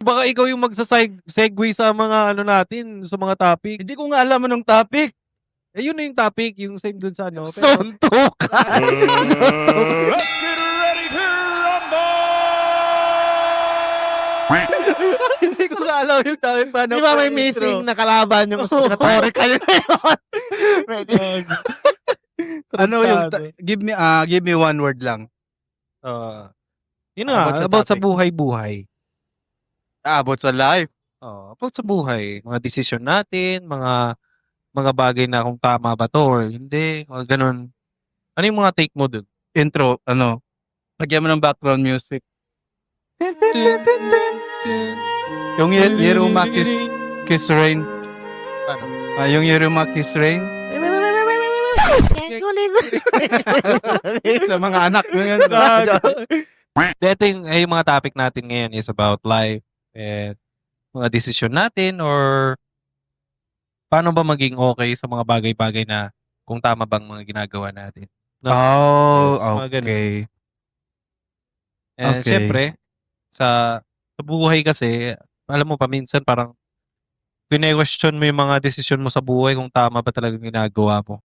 Baka ikaw yung segue sa mga ano natin, sa mga topic. Hindi ko nga alam anong topic. Eh, yun na yung topic, yung same dun sa ano. Pero, Suntukan. Suntukan. Let's get ready to rumble! hindi ko nga alam yung topic paano. Di ba may missing na kalaban yung conspiratory kayo na yun? Ready? Ano yung give me one word lang. Yun nga, about sa topic. buhay-buhay. About sa life. About sa buhay. Mga desisyon natin, mga bagay na kung tama ba to or hindi, mga ganun. Ano yung mga take mo dun? Intro, lagyan mo ng background music. Yung Yeruma Kiss Rain. Ano? Yung Yeruma Kiss Rain. Sa mga anak mo yan. Ito yung mga topic natin ngayon is about life and mga desisyon natin or paano ba maging okay sa mga bagay-bagay na kung tama bang mga ginagawa natin. No? Oh, Yes, mga ganun. okay. And Okay. syempre, sa buhay kasi, alam mo pa minsan parang pine-question mo yung mga desisyon mo sa buhay kung tama ba talaga ginagawa mo.